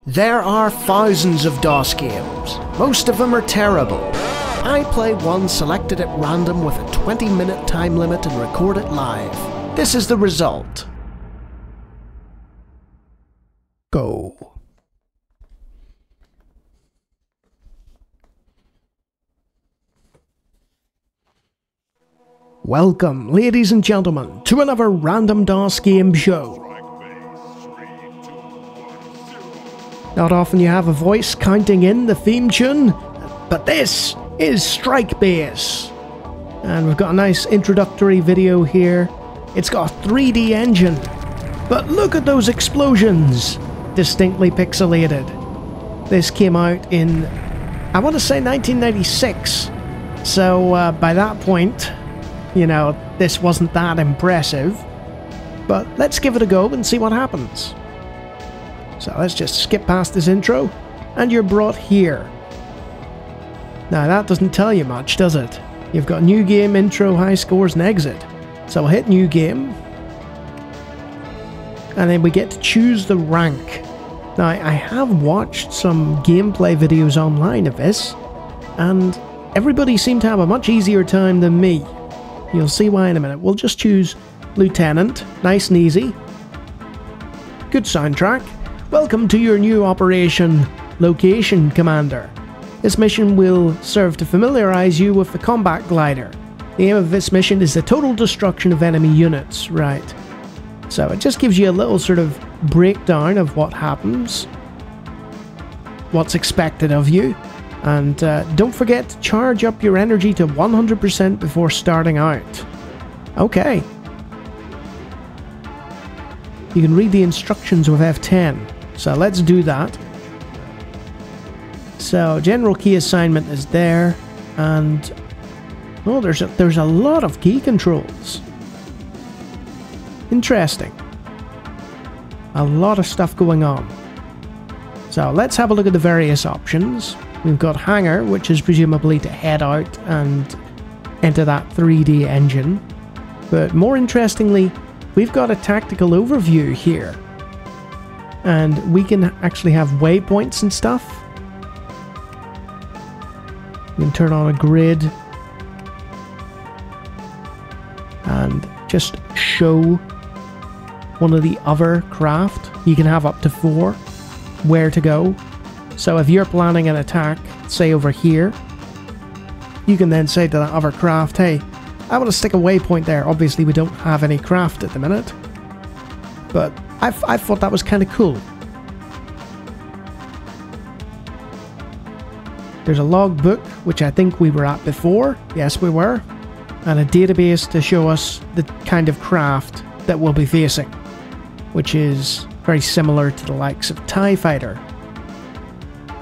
There are thousands of DOS games. Most of them are terrible. I play one selected at random with a 20-minute time limit and record it live. This is the result. Go. Welcome, ladies and gentlemen, to another random DOS game show. Not often you have a voice counting in the theme tune, but this is Strike Base. And we've got a nice introductory video here. It's got a 3D engine, but look at those explosions! Distinctly pixelated. This came out in, I want to say 1996. So by that point, you know, this wasn't that impressive. But let's give it a go and see what happens. So let's just skip past this intro, and you're brought here. Now that doesn't tell you much, does it? You've got new game, intro, high scores, and exit. So we'll hit new game, and then we get to choose the rank. Now I have watched some gameplay videos online of this, and everybody seemed to have a much easier time than me. You'll see why in a minute. We'll just choose Lieutenant, nice and easy. Good soundtrack. Welcome to your new operation, Location Commander. This mission will serve to familiarize you with the combat glider. The aim of this mission is the total destruction of enemy units, right? So it just gives you a little sort of breakdown of what happens, what's expected of you, and don't forget to charge up your energy to 100% before starting out. Okay. You can read the instructions with F10. So let's do that. So general key assignment is there, and oh, there's a lot of key controls. Interesting. A lot of stuff going on. So let's have a look at the various options. We've got hangar, which is presumably to head out and enter that 3D engine. But more interestingly, we've got a tactical overview here. And we can actually have waypoints and stuff. We can turn on a grid and just show one of the other craft. You can have up to 4 where to go. So if you're planning an attack, say over here, you can then say to that other craft, hey, I want to stick a waypoint there. Obviously we don't have any craft at the minute, but I thought that was kind of cool. There's a logbook, which I think we were at before. Yes, we were. And a database to show us the kind of craft that we'll be facing, which is very similar to the likes of TIE Fighter.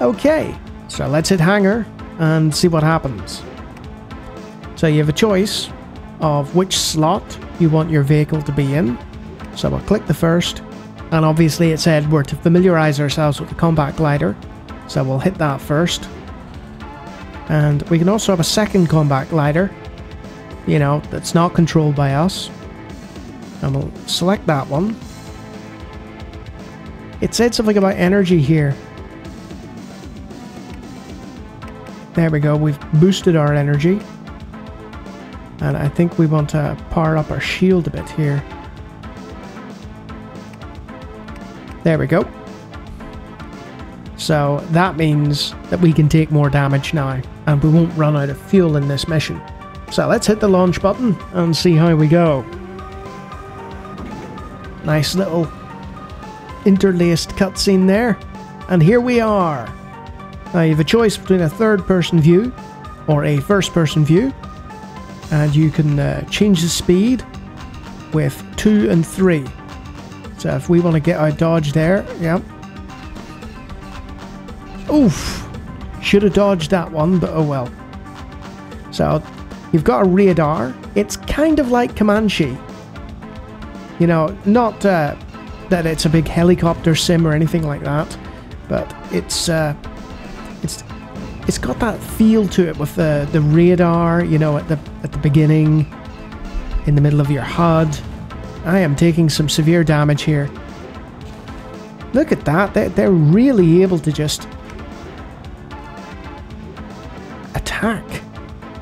Okay, so let's hit hangar and see what happens. So you have a choice of which slot you want your vehicle to be in. So we'll click the first, and obviously it said we're to familiarize ourselves with the combat glider, so we'll hit that first. And we can also have a second combat glider, you know, that's not controlled by us, and we'll select that one. It said something about energy here. There we go, we've boosted our energy, and I think we want to power up our shield a bit here. There we go. So that means that we can take more damage now, and we won't run out of fuel in this mission. So let's hit the launch button and see how we go. Nice little interlaced cutscene there. And here we are. Now you have a choice between a third-person view or a first-person view, and you can change the speed with 2 and 3. So if we want to get out dodge there, yep. Oof! Should have dodged that one, but oh well. So you've got a radar. It's kind of like Comanche. You know, not that it's a big helicopter sim or anything like that, but it's got that feel to it with the radar. You know, at the beginning, in the middle of your HUD. I am taking some severe damage here. Look at that. They're really able to just attack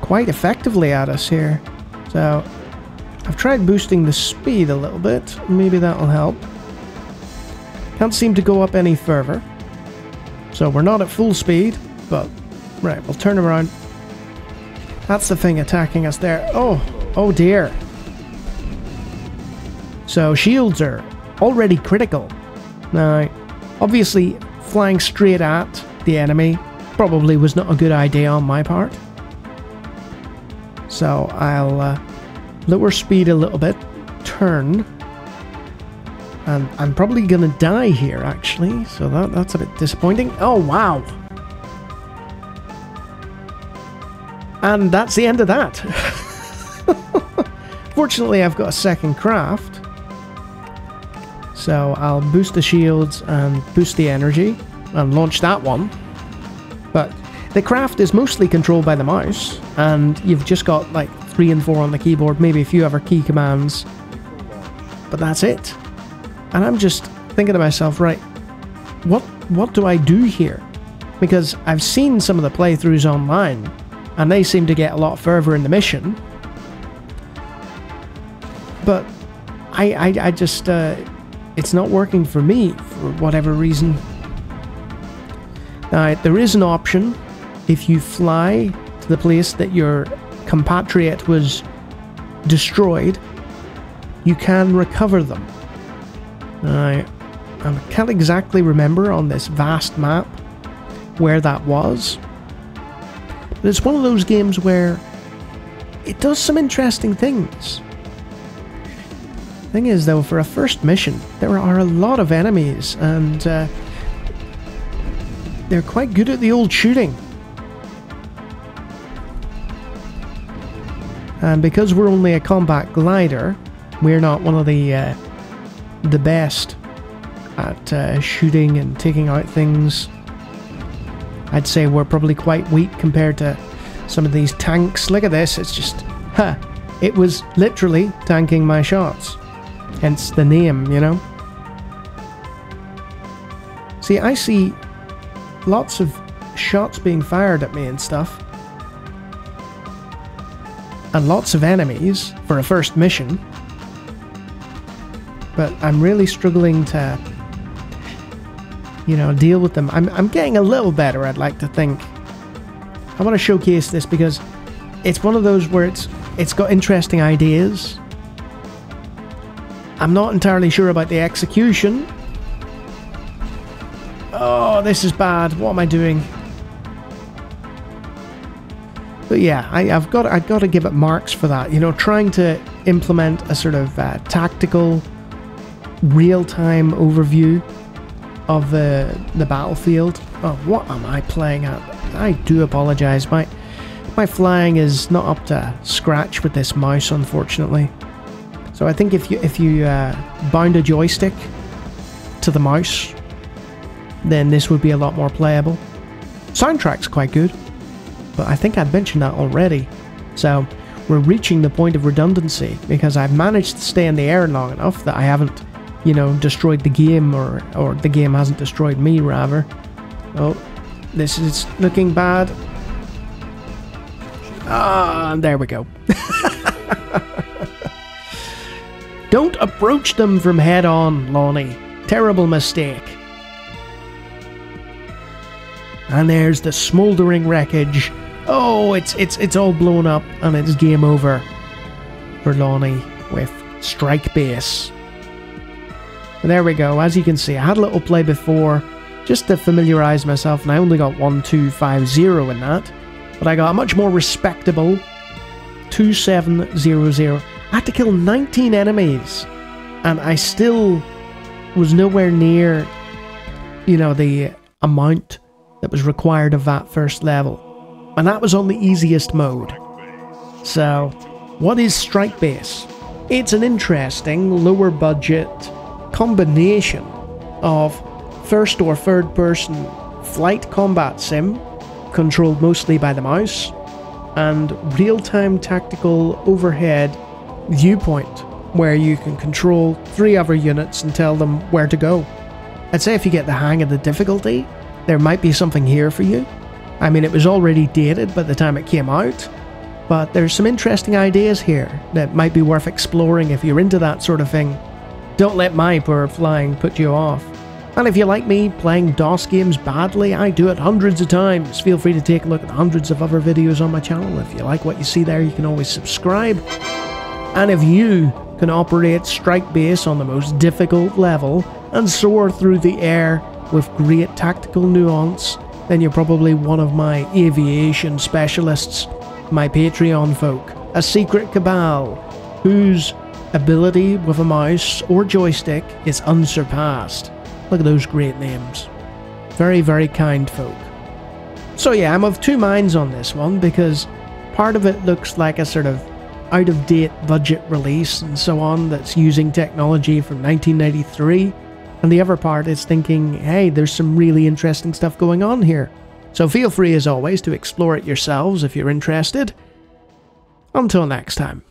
quite effectively at us here. So I've tried boosting the speed a little bit. Maybe that'll help. Can't seem to go up any further. So we're not at full speed, but right, we'll turn around. That's the thing attacking us there. Oh dear. So shields are already critical. Now, obviously, flying straight at the enemy probably was not a good idea on my part. So I'll lower speed a little bit, turn, and I'm probably gonna die here actually, so that's a bit disappointing. Oh wow! And that's the end of that. Fortunately, I've got a second craft, so I'll boost the shields and boost the energy and launch that one. But the craft is mostly controlled by the mouse, and you've just got like 3 and 4 on the keyboard, maybe a few other key commands, but that's it. And I'm just thinking to myself, right, what do I do here? Because I've seen some of the playthroughs online, and they seem to get a lot further in the mission. But I just, it's not working for me for whatever reason. Now, there is an option if you fly to the place that your compatriot was destroyed, you can recover them. Now, I can't exactly remember on this vast map where that was. But it's one of those games where it does some interesting things. Thing is though, for a first mission, there are a lot of enemies, and they're quite good at the old shooting. And because we're only a combat glider, we're not one of the best at shooting and taking out things. I'd say we're probably quite weak compared to some of these tanks. Look at this, it's just, it was literally tanking my shots. Hence the name, you know? See, I see lots of shots being fired at me and stuff. And lots of enemies for a first mission. But I'm really struggling to, you know, deal with them. I'm getting a little better, I'd like to think. I want to showcase this because it's one of those where it's got interesting ideas. I'm not entirely sure about the execution. Oh, this is bad. What am I doing? But yeah, I've got to give it marks for that. You know, trying to implement a sort of tactical, real-time overview of the battlefield. Oh, what am I playing at? I do apologize. My flying is not up to scratch with this mouse, unfortunately. So I think if you bound a joystick to the mouse, then this would be a lot more playable. Soundtrack's quite good, but I think I've mentioned that already. So we're reaching the point of redundancy because I've managed to stay in the air long enough that I haven't, you know, destroyed the game, or the game hasn't destroyed me, rather. Oh, this is looking bad. Ah, there we go. Don't approach them from head on, Lawnie. Terrible mistake. And there's the smouldering wreckage. Oh, it's all blown up, and it's game over for Lawnie with Strike Base. But there we go. As you can see, I had a little play before just to familiarise myself, and I only got 1250 in that. But I got a much more respectable 2700. I had to kill 19 enemies, and I still was nowhere near, you know, the amount that was required of that first level. And that was on the easiest mode. So, what is Strike Base? It's an interesting, lower budget combination of first or third person flight combat sim, controlled mostly by the mouse, and real-time tactical overhead viewpoint, where you can control 3 other units and tell them where to go. I'd say if you get the hang of the difficulty, there might be something here for you. I mean, it was already dated by the time it came out, but there's some interesting ideas here that might be worth exploring if you're into that sort of thing. Don't let my poor flying put you off. And if you like me playing DOS games badly, I do it hundreds of times. Feel free to take a look at hundreds of other videos on my channel. If you like what you see there, you can always subscribe. And if you can operate strike base on the most difficult level and soar through the air with great tactical nuance, then you're probably one of my aviation specialists, my Patreon folk, a secret cabal whose ability with a mouse or joystick is unsurpassed. Look at those great names. Very, very kind folk. So yeah, I'm of two minds on this one, because part of it looks like a sort of out-of-date budget release and so on that's using technology from 1993, and the other part is thinking, hey, there's some really interesting stuff going on here. So feel free as always to explore it yourselves if you're interested. Until next time.